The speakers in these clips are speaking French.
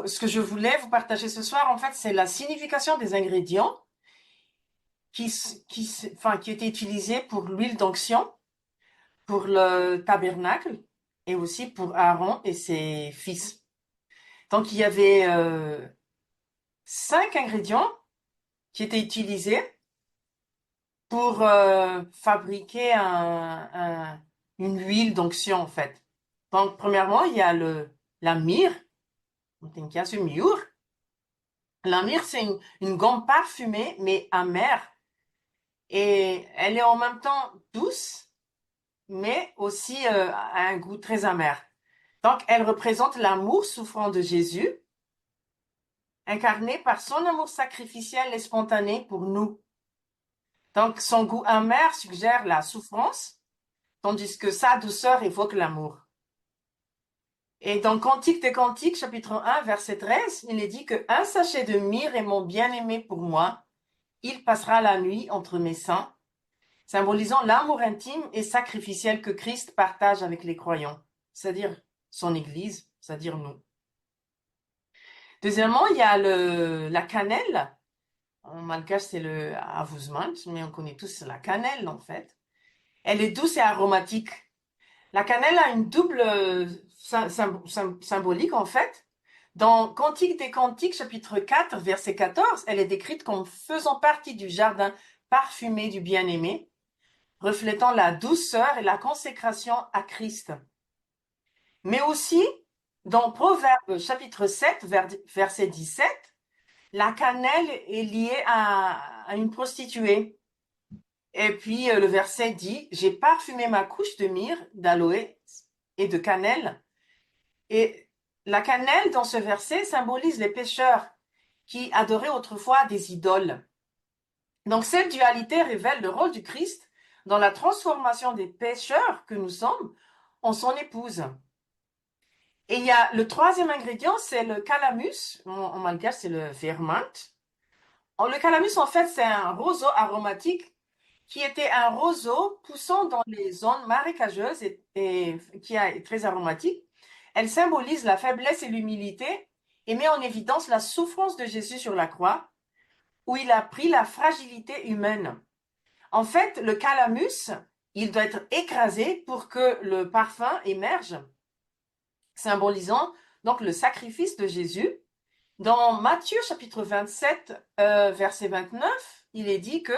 ce que je voulais vous partager ce soir, en fait, c'est la signification des ingrédients qui étaient utilisés pour l'huile d'onction, pour le tabernacle et aussi pour Aaron et ses fils. Donc, il y avait 5 ingrédients qui étaient utilisés pour fabriquer une huile d'onction, en fait. Donc, premièrement, il y a la myrrhe. Tem que assumir. La myrrhe, c'est une gomme parfumée, mais amère. Et elle est en même temps douce, mais aussi a un goût très amer. Donc, elle représente l'amour souffrant de Jésus, incarné par son amour sacrificiel et spontané pour nous. Donc, son goût amer suggère la souffrance, tandis que sa douceur évoque l'amour. Et dans Cantique des Cantiques, chapitre 1, verset 13, il est dit que un sachet de myrrhe est mon bien-aimé pour moi. Il passera la nuit entre mes seins, symbolisant l'amour intime et sacrificiel que Christ partage avec les croyants, c'est-à-dire son Église, c'est-à-dire nous. Deuxièmement, il y a la cannelle. En malgache, c'est le avuzmand, mais on connaît tous la cannelle en fait. Elle est douce et aromatique. La cannelle a une double symbolique en fait. Dans Cantique des Cantiques, chapitre 4, verset 14, elle est décrite comme faisant partie du jardin parfumé du bien-aimé, reflétant la douceur et la consécration à Christ. Mais aussi, dans Proverbes chapitre 7, verset 17, la cannelle est liée à une prostituée. Et puis le verset dit, j'ai parfumé ma couche de myrrhe, d'aloe et de cannelle. Et la cannelle, dans ce verset, symbolise les pécheurs qui adoraient autrefois des idoles. Donc cette dualité révèle le rôle du Christ dans la transformation des pécheurs que nous sommes en son épouse. Et il y a le troisième ingrédient, c'est le calamus. En malgache, c'est le vermint. Le calamus, en fait, c'est un roseau aromatique qui était un roseau poussant dans les zones marécageuses et qui est très aromatique. Elle symbolise la faiblesse et l'humilité et met en évidence la souffrance de Jésus sur la croix, où il a pris la fragilité humaine. En fait, le calamus, il doit être écrasé pour que le parfum émerge, symbolisant donc le sacrifice de Jésus. Dans Matthieu chapitre 27, verset 29, il est dit que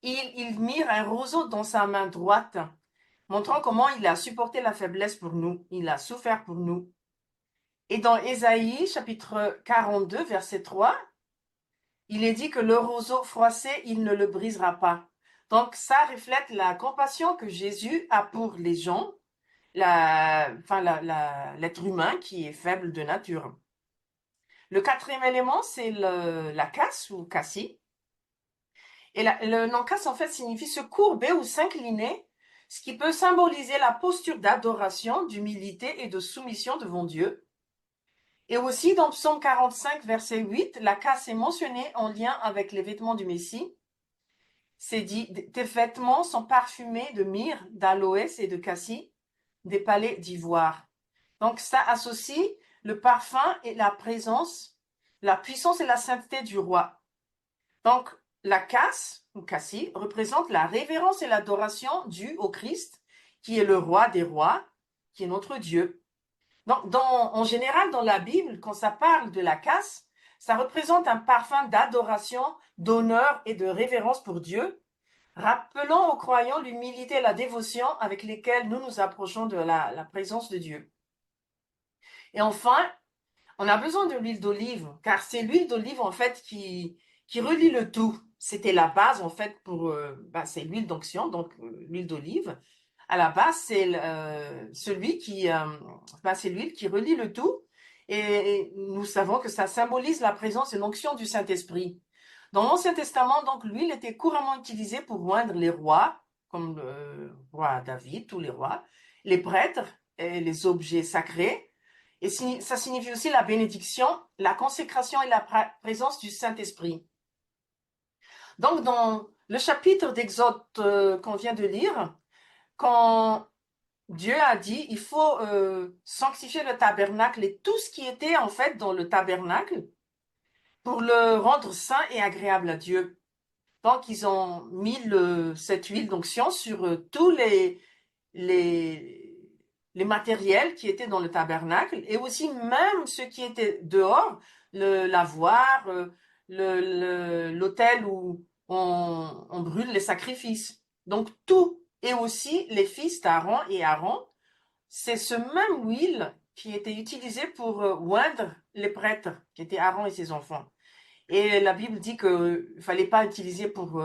il mire un roseau dans sa main droite, montrant comment il a supporté la faiblesse pour nous, il a souffert pour nous. Et dans Ésaïe chapitre 42, verset 3, il est dit que le roseau froissé, il ne le brisera pas. Donc ça reflète la compassion que Jésus a pour les gens, l'être humain qui est faible de nature. Le quatrième élément, c'est la casse ou cassie. Et le nom casse, en fait, signifie se courber ou s'incliner, ce qui peut symboliser la posture d'adoration, d'humilité et de soumission devant Dieu. Et aussi, dans Psaume 45, verset 8, la casse est mentionnée en lien avec les vêtements du Messie. C'est dit, tes vêtements sont parfumés de myrrhe, d'aloès et de cassie, des palais d'ivoire. Donc, ça associe le parfum et la présence, la puissance et la sainteté du roi. Donc, la casse, ou cassie, représente la révérence et l'adoration due au Christ, qui est le roi des rois, qui est notre Dieu. Donc, en général, dans la Bible, quand ça parle de la casse, ça représente un parfum d'adoration, d'honneur et de révérence pour Dieu, rappelant aux croyants l'humilité et la dévotion avec lesquelles nous nous approchons de la présence de Dieu. Et enfin, on a besoin de l'huile d'olive, car c'est l'huile d'olive, en fait, qui relie le tout. C'était la base, en fait, c'est l'huile d'onction, donc l'huile d'olive. À la base, c'est c'est l'huile qui relie le tout. Et nous savons que ça symbolise la présence et l'onction du Saint-Esprit. Dans l'Ancien Testament, donc, l'huile était couramment utilisée pour oindre les rois, comme le roi David, tous les rois, les prêtres et les objets sacrés. Et ça signifie aussi la bénédiction, la consécration et la présence du Saint-Esprit. Donc, dans le chapitre d'Exode qu'on vient de lire, quand Dieu a dit, il faut sanctifier le tabernacle et tout ce qui était en fait dans le tabernacle pour le rendre saint et agréable à Dieu. Donc, ils ont mis cette huile d'onction sur tous les, les matériels qui étaient dans le tabernacle et aussi même ceux qui étaient dehors, le lavoir, l'autel où on brûle les sacrifices. Donc, tout, et aussi les fils d'Aaron et Aaron, c'est ce même huile qui était utilisée pour oindre les prêtres, qui étaient Aaron et ses enfants. Et la Bible dit qu'il ne fallait pas utiliser pour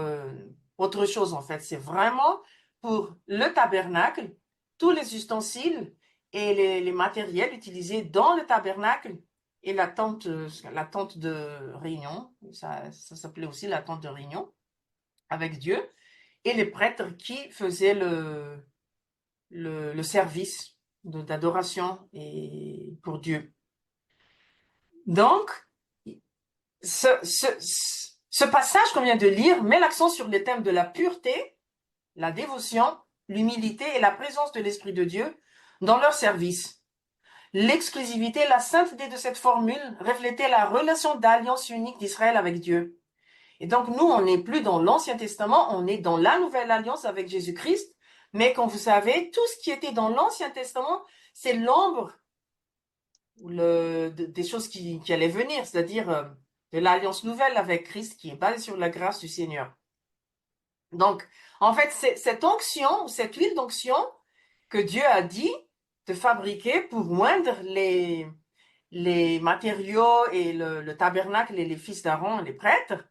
autre chose, en fait. C'est vraiment pour le tabernacle, tous les ustensiles et les matériels utilisés dans le tabernacle et la tente de réunion. Ça s'appelait aussi la tente de réunion avec Dieu. Et les prêtres qui faisaient le service d'adoration et pour Dieu. Donc, ce passage qu'on vient de lire met l'accent sur les thèmes de la pureté, la dévotion, l'humilité et la présence de l'Esprit de Dieu dans leur service. L'exclusivité, la sainteté de cette formule reflétait la relation d'alliance unique d'Israël avec Dieu. Et donc nous, on n'est plus dans l'Ancien Testament, on est dans la nouvelle alliance avec Jésus-Christ. Mais comme vous savez, tout ce qui était dans l'Ancien Testament, c'est l'ombre des choses qui allaient venir, c'est-à-dire de l'alliance nouvelle avec Christ qui est basée sur la grâce du Seigneur. Donc, en fait, c'est cette onction, cette huile d'onction que Dieu a dit de fabriquer pour moindre les matériaux et le tabernacle et les fils d'Aaron et les prêtres,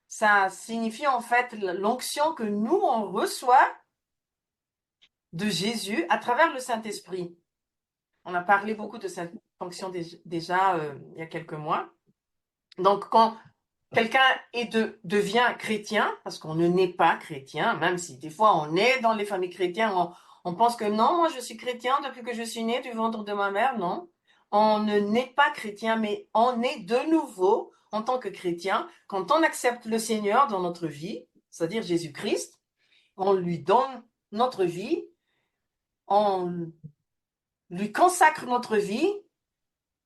ça signifie en fait l'onction que nous, on reçoit de Jésus à travers le Saint-Esprit. On a parlé beaucoup de cette fonction déjà il y a quelques mois. Donc, quand quelqu'un devient chrétien, parce qu'on ne naît pas chrétien, même si des fois on est dans les familles chrétiennes, on pense que non, moi je suis chrétien depuis que je suis né du ventre de ma mère, non. On ne naît pas chrétien, mais on est de nouveau en tant que chrétien quand on accepte le Seigneur dans notre vie, c'est-à-dire Jésus-Christ, on lui donne notre vie, on lui consacre notre vie,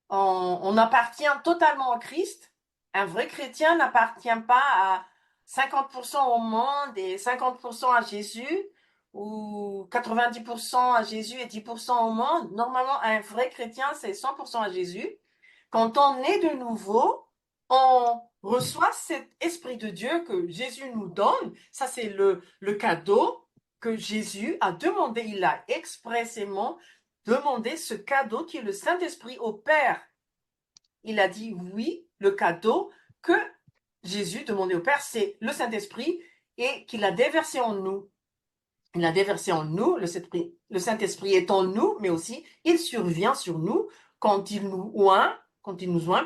on appartient totalement à Christ. Un vrai chrétien n'appartient pas à 50% au monde et 50% à Jésus ou 90% à Jésus et 10% au monde. Normalement, un vrai chrétien, c'est 100% à Jésus. Quand on est de nouveau, on reçoit cet esprit de Dieu que Jésus nous donne. Ça, c'est le cadeau que Jésus a demandé. Il a expressément demandé ce cadeau qui est le Saint-Esprit au Père. Il a dit oui, le cadeau que Jésus demandait au Père, c'est le Saint-Esprit et qu'il a déversé en nous. Il a déversé en nous, le Saint-Esprit est en nous, mais aussi il survient sur nous quand il nous oint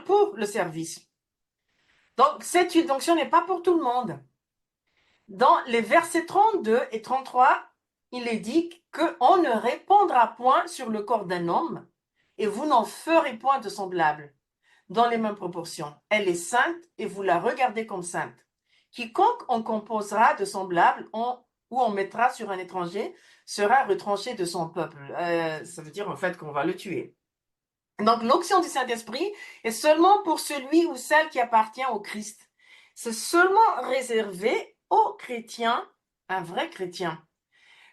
pour le service. Donc, cette huile d'onction n'est pas pour tout le monde. Dans les versets 32 et 33, il est dit qu'on ne répandra point sur le corps d'un homme et vous n'en ferez point de semblable dans les mêmes proportions. Elle est sainte et vous la regardez comme sainte. Quiconque en composera de semblable ou on mettra sur un étranger sera retranché de son peuple. Ça veut dire en fait qu'on va le tuer. Donc l'onction du Saint-Esprit est seulement pour celui ou celle qui appartient au Christ. C'est seulement réservé aux chrétiens, un vrai chrétien.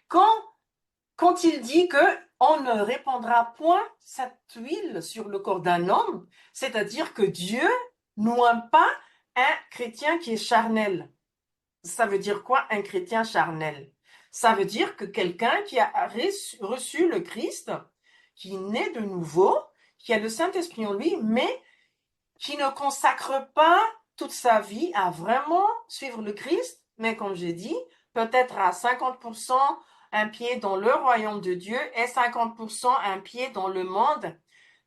Quand il dit que on ne répandra point cette huile sur le corps d'un homme, c'est-à-dire que Dieu n'aime pas un chrétien qui est charnel. Ça veut dire quoi, un chrétien charnel? Ça veut dire que quelqu'un qui a reçu le Christ, qui naît de nouveau, qui a le Saint-Esprit en lui, mais qui ne consacre pas toute sa vie à vraiment suivre le Christ, mais comme j'ai dit, peut-être à 50% un pied dans le royaume de Dieu et 50% un pied dans le monde.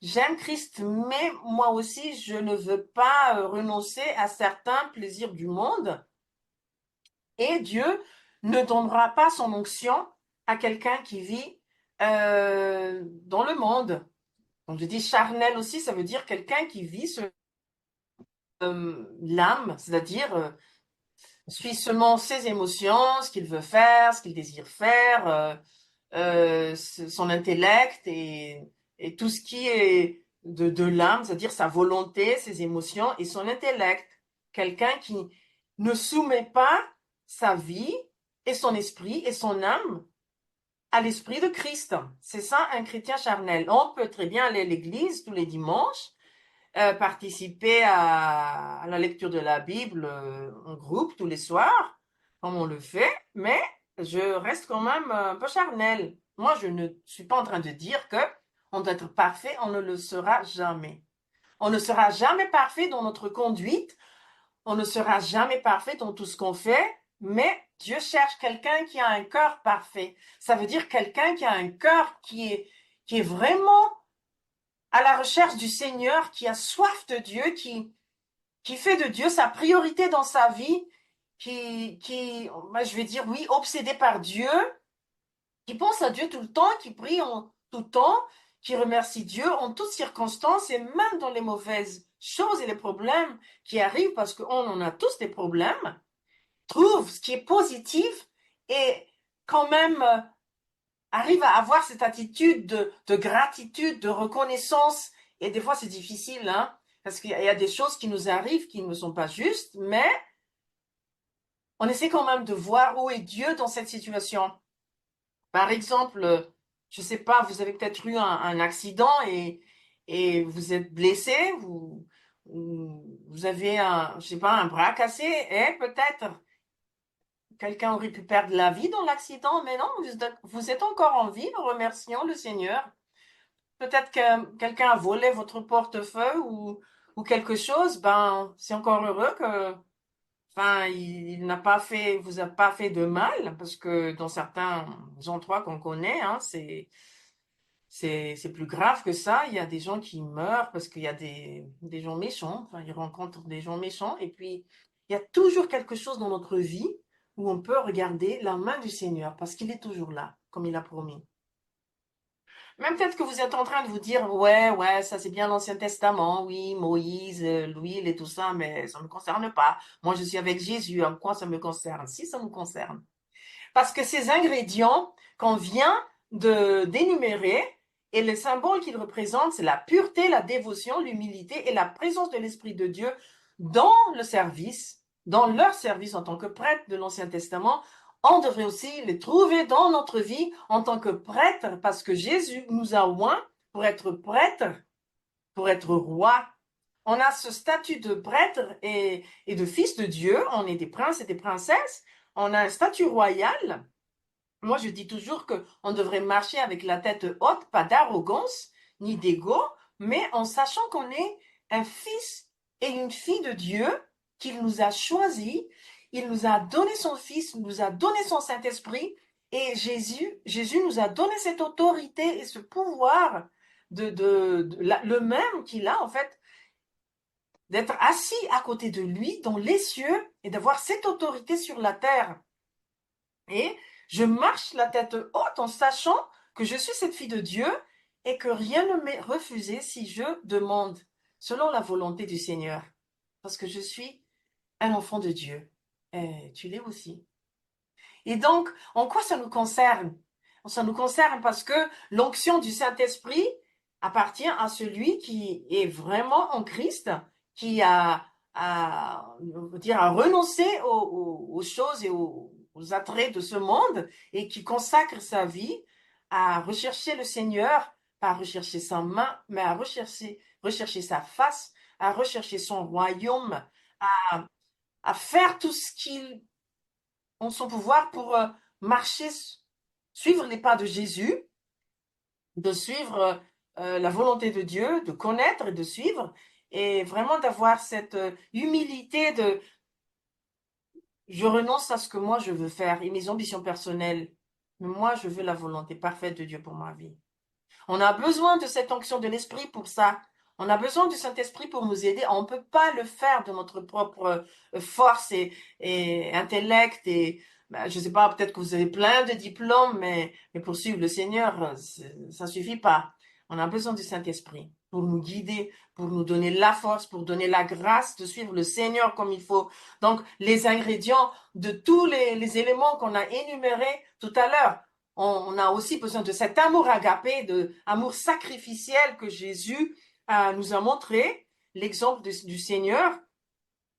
J'aime Christ, mais moi aussi, je ne veux pas renoncer à certains plaisirs du monde. Et Dieu ne donnera pas son onction à quelqu'un qui vit dans le monde. Donc je dis charnel aussi, ça veut dire quelqu'un qui vit l'âme, c'est-à-dire suit seulement ses émotions, ce qu'il veut faire, ce qu'il désire faire, son intellect et tout ce qui est de l'âme, c'est-à-dire sa volonté, ses émotions et son intellect. Quelqu'un qui ne soumet pas sa vie et son esprit et son âme à l'esprit de Christ. C'est ça un chrétien charnel. On peut très bien aller à l'église tous les dimanches, participer à la lecture de la Bible en groupe tous les soirs, comme on le fait, mais je reste quand même un peu charnel. Moi, je ne suis pas en train de dire que on doit être parfait, on ne le sera jamais. On ne sera jamais parfait dans notre conduite, on ne sera jamais parfait dans tout ce qu'on fait, mais Dieu cherche quelqu'un qui a un cœur parfait. Ça veut dire quelqu'un qui a un cœur qui est vraiment à la recherche du Seigneur, qui a soif de Dieu, qui fait de Dieu sa priorité dans sa vie, je vais dire, oui, obsédé par Dieu, qui pense à Dieu tout le temps, qui prie en tout temps, qui remercie Dieu en toutes circonstances et même dans les mauvaises choses et les problèmes qui arrivent, parce qu'on en a tous des problèmes, trouve ce qui est positif et quand même arrive à avoir cette attitude de gratitude, de reconnaissance. Et des fois, c'est difficile, hein, parce qu'il y a des choses qui nous arrivent qui ne sont pas justes, mais on essaie quand même de voir où est Dieu dans cette situation. Par exemple, je sais pas, vous avez peut-être eu un accident et vous êtes blessé, vous avez je sais pas, un bras cassé, et peut-être quelqu'un aurait pu perdre la vie dans l'accident, mais non, vous êtes encore en vie, nous remercions le Seigneur. Peut-être que quelqu'un a volé votre portefeuille ou quelque chose, ben, c'est encore heureux que, enfin, il n'a pas fait, vous a pas fait de mal, parce que dans certains endroits qu'on connaît, hein, c'est plus grave que ça. Il y a des gens qui meurent parce qu'il y a des gens méchants, enfin, ils rencontrent des gens méchants, et puis, il y a toujours quelque chose dans notre vie où on peut regarder la main du Seigneur, parce qu'il est toujours là, comme il a promis. Même peut-être que vous êtes en train de vous dire, ouais, ouais, ça c'est bien l'Ancien Testament, oui, Moïse, l'huile et tout ça, mais ça ne me concerne pas. Moi, je suis avec Jésus, en quoi ça me concerne? Si, ça me concerne. Parce que ces ingrédients qu'on vient d'énumérer et le symbole qu'ils représentent, c'est la pureté, la dévotion, l'humilité et la présence de l'Esprit de Dieu dans le service, dans leur service en tant que prêtre de l'Ancien Testament. On devrait aussi les trouver dans notre vie en tant que prêtre parce que Jésus nous a oints pour être prêtre, pour être roi. On a ce statut de prêtre et de fils de Dieu. On est des princes et des princesses. On a un statut royal. Moi, je dis toujours qu'on devrait marcher avec la tête haute, pas d'arrogance ni d'ego, mais en sachant qu'on est un fils et une fille de Dieu, qu'il nous a choisis, il nous a donné son fils, il nous a donné son Saint-Esprit, et Jésus nous a donné cette autorité et ce pouvoir le même qu'il a, en fait, d'être assis à côté de lui dans les cieux et d'avoir cette autorité sur la terre. Et je marche la tête haute en sachant que je suis cette fille de Dieu et que rien ne m'est refusé si je demande selon la volonté du Seigneur. Parce que je suis un enfant de Dieu. Et tu l'es aussi. Et donc, en quoi ça nous concerne? Ça nous concerne parce que l'onction du Saint-Esprit appartient à celui qui est vraiment en Christ, qui on va dire, a renoncé aux choses et aux attraits de ce monde et qui consacre sa vie à rechercher le Seigneur, pas à rechercher sa main, mais à rechercher sa face, à rechercher son royaume, à, à faire tout ce qu'il ont son pouvoir pour marcher, suivre les pas de Jésus, de suivre la volonté de Dieu, de connaître et de suivre, et vraiment d'avoir cette humilité de je renonce à ce que moi je veux faire et mes ambitions personnelles, mais moi je veux la volonté parfaite de Dieu pour ma vie. On a besoin de cette onction de l'Esprit pour ça. On a besoin du Saint-Esprit pour nous aider. On ne peut pas le faire de notre propre force et intellect. Et ben, je ne sais pas, peut-être que vous avez plein de diplômes, mais pour suivre le Seigneur, ça ne suffit pas. On a besoin du Saint-Esprit pour nous guider, pour nous donner la force, pour donner la grâce de suivre le Seigneur comme il faut. Donc, les ingrédients de tous les éléments qu'on a énumérés tout à l'heure, on a aussi besoin de cet amour agapé, de amour sacrificiel que Jésus nous a montré, l'exemple du Seigneur.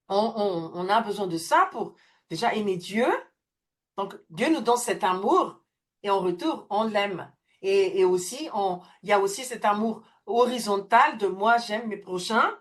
On a besoin de ça pour déjà aimer Dieu. Donc, Dieu nous donne cet amour et en retour, on l'aime. Et aussi, il y a aussi cet amour horizontal de moi, j'aime mes prochains.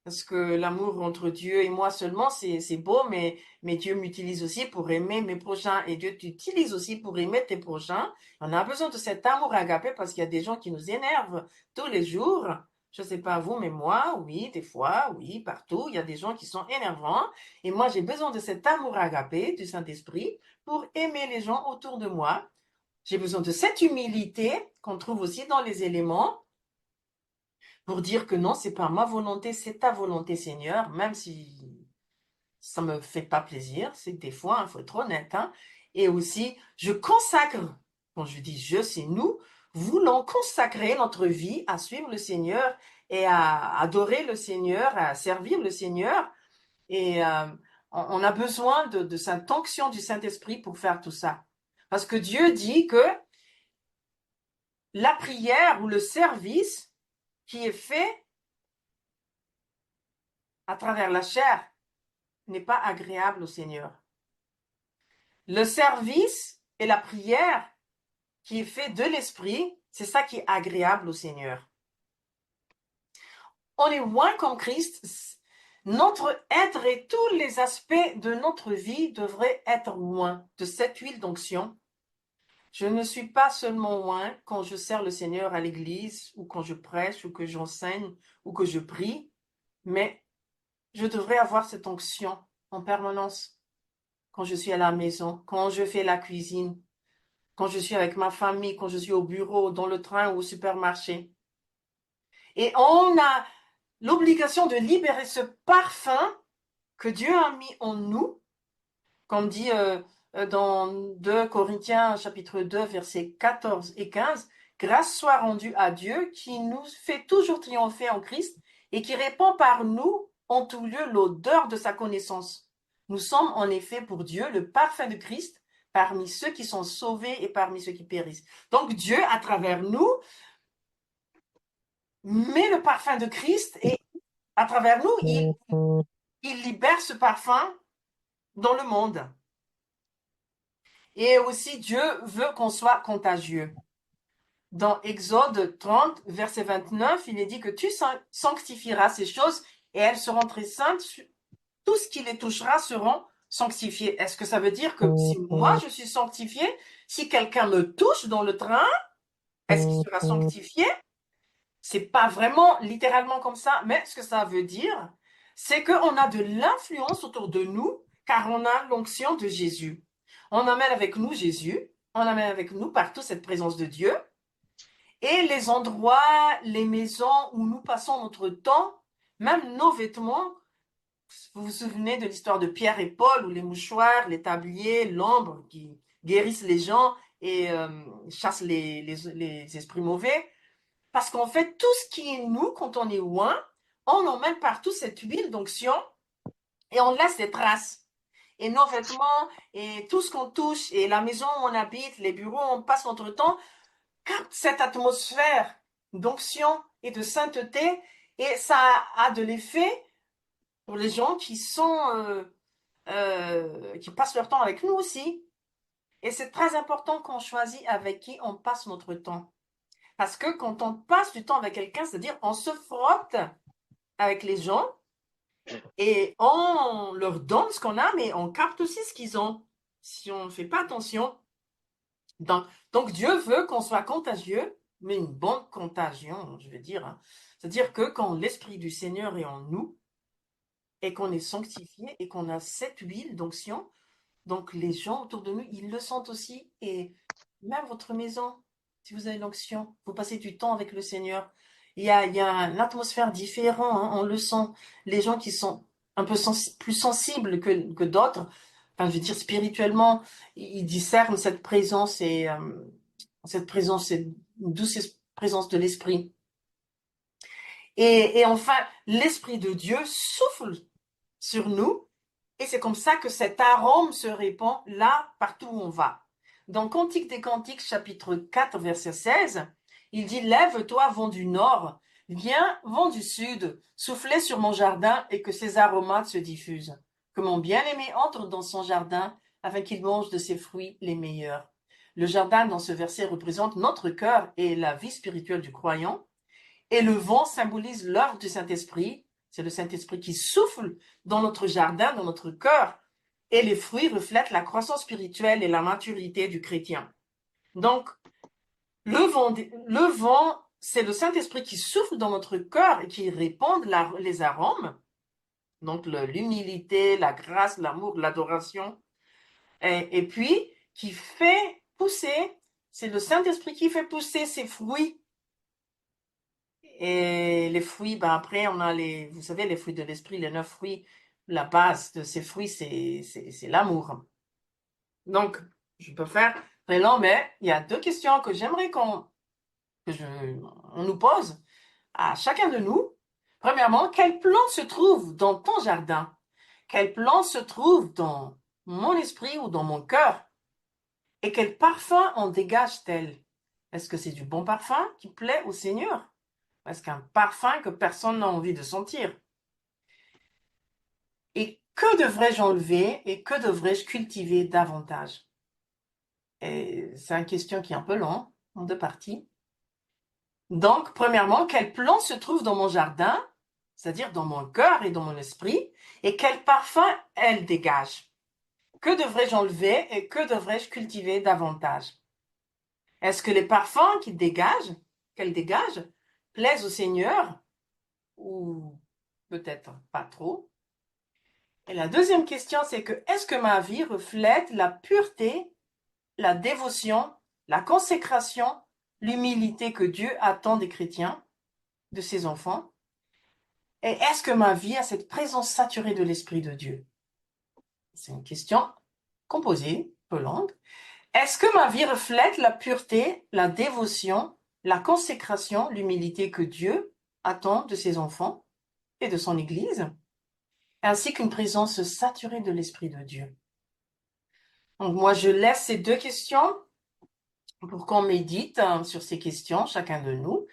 Parce que l'amour entre Dieu et moi seulement, c'est beau, mais Dieu m'utilise aussi pour aimer mes prochains et Dieu t'utilise aussi pour aimer tes prochains. On a besoin de cet amour agapé parce qu'il y a des gens qui nous énervent tous les jours. Je sais pas vous, mais moi, oui, des fois, oui, partout, il y a des gens qui sont énervants. Et moi, j'ai besoin de cet amour agapé du Saint-Esprit pour aimer les gens autour de moi. J'ai besoin de cette humilité qu'on trouve aussi dans les éléments pour dire que non, c'est pas ma volonté, c'est ta volonté, Seigneur, même si ça me fait pas plaisir, c'est que des fois, il faut être honnête, hein. Et aussi, je consacre, quand je dis je, c'est nous, voulons consacrer notre vie à suivre le Seigneur et à adorer le Seigneur, à servir le Seigneur. Et on a besoin de cette onction du Saint-Esprit pour faire tout ça. Parce que Dieu dit que la prière ou le service qui est fait à travers la chair n'est pas agréable au Seigneur. Le service et la prière qui est fait de l'esprit, c'est ça qui est agréable au Seigneur. On est loin comme Christ. Notre être et tous les aspects de notre vie devraient être loin de cette huile d'onction. Je ne suis pas seulement loin quand je sers le Seigneur à l'église ou quand je prêche ou que j'enseigne ou que je prie, mais je devrais avoir cette onction en permanence quand je suis à la maison, quand je fais la cuisine, quand je suis avec ma famille, quand je suis au bureau, dans le train ou au supermarché. Et on a l'obligation de libérer ce parfum que Dieu a mis en nous, comme dit dans 2 Corinthiens chapitre 2, versets 14 et 15, grâce soit rendue à Dieu qui nous fait toujours triompher en Christ et qui répand par nous en tout lieu l'odeur de sa connaissance. Nous sommes en effet pour Dieu le parfum de Christ parmi ceux qui sont sauvés et parmi ceux qui périssent. Donc Dieu, à travers nous, met le parfum de Christ et à travers nous, il libère ce parfum dans le monde. Et aussi, Dieu veut qu'on soit contagieux. Dans Exode 30, verset 29, il est dit que tu sanctifieras ces choses et elles seront très saintes. Tout ce qui les touchera seront sanctifiés. Est-ce que ça veut dire que si moi je suis sanctifié, si quelqu'un me touche dans le train, est-ce qu'il sera sanctifié? C'est pas vraiment littéralement comme ça, mais ce que ça veut dire, c'est qu'on a de l'influence autour de nous, car on a l'onction de Jésus. On amène avec nous Jésus, on amène avec nous partout cette présence de Dieu, et les endroits, les maisons où nous passons notre temps, même nos vêtements. Vous vous souvenez de l'histoire de Pierre et Paul, où les mouchoirs, les tabliers, l'ombre qui guérissent les gens et chassent les esprits mauvais. Parce qu'en fait, tout ce qui est nous, quand on est loin, on emmène partout cette huile d'onction et on laisse des traces. Et nos vêtements, et tout ce qu'on touche, et la maison où on habite, les bureaux où on passe notre temps, capte cette atmosphère d'onction et de sainteté, et ça a de l'effet pour les gens qui passent leur temps avec nous aussi. Et c'est très important qu'on choisit avec qui on passe notre temps. Parce que quand on passe du temps avec quelqu'un, c'est-à-dire on se frotte avec les gens et on leur donne ce qu'on a, mais on capte aussi ce qu'ils ont, si on ne fait pas attention. Donc Dieu veut qu'on soit contagieux, mais une bonne contagion, je veux dire, hein. C'est-à-dire que quand l'Esprit du Seigneur est en nous et qu'on est sanctifié et qu'on a cette huile d'onction, donc les gens autour de nous, ils le sentent aussi. Et même votre maison, si vous avez l'onction, vous passez du temps avec le Seigneur. Il y a une atmosphère différente, hein, on le sent. Les gens qui sont un peu plus sensibles que d'autres, enfin, je veux dire spirituellement, ils discernent cette présence, cette douce présence de l'Esprit. Et enfin, l'Esprit de Dieu souffle sur nous et c'est comme ça que cet arôme se répand là, partout où on va. dans Cantique des Cantiques, chapitre 4, verset 16, il dit « Lève-toi, vent du nord, viens, vent du sud, soufflez sur mon jardin et que ses aromates se diffusent. Que mon bien-aimé entre dans son jardin afin qu'il mange de ses fruits les meilleurs. » Le jardin dans ce verset représente notre cœur et la vie spirituelle du croyant. Et le vent symbolise l'œuvre du Saint-Esprit. C'est le Saint-Esprit qui souffle dans notre jardin, dans notre cœur. Et les fruits reflètent la croissance spirituelle et la maturité du chrétien. Donc, le vent, c'est le Saint-Esprit qui souffle dans notre cœur et qui répand les arômes. Donc, l'humilité, la grâce, l'amour, l'adoration. Et puis, qui fait pousser, c'est le Saint-Esprit qui fait pousser ses fruits. Et les fruits, ben après, on a vous savez, les fruits de l'esprit, les 9 fruits. La base de ces fruits, c'est l'amour. Donc, je peux faire très long, mais il y a 2 questions que j'aimerais qu'on nous pose à chacun de nous. Premièrement, quelle plante se trouve dans ton jardin? Quelle plante se trouve dans mon esprit ou dans mon cœur? Et quel parfum en dégage-t-elle? Est-ce que c'est du bon parfum qui plaît au Seigneur? Est-ce qu'un parfum que personne n'a envie de sentir? Et que devrais-je enlever et que devrais-je cultiver davantage? Et c'est une question qui est un peu longue, en 2 parties. Donc, premièrement, quelle plante se trouve dans mon jardin, c'est-à-dire dans mon cœur et dans mon esprit, et quel parfum elle dégage? Que devrais-je enlever et que devrais-je cultiver davantage? Est-ce que les parfums qu'elle dégage, plaisent au Seigneur ou peut-être pas trop? Et la deuxième question, c'est que est-ce que ma vie reflète la pureté, la dévotion, la consécration, l'humilité que Dieu attend des chrétiens, de ses enfants? Et est-ce que ma vie a cette présence saturée de l'Esprit de Dieu? C'est une question composée, peu longue. Est-ce que ma vie reflète la pureté, la dévotion, la consécration, l'humilité que Dieu attend de ses enfants et de son Église, ainsi qu'une présence saturée de l'Esprit de Dieu? Donc moi, je laisse ces 2 questions pour qu'on médite sur ces questions, chacun de nous.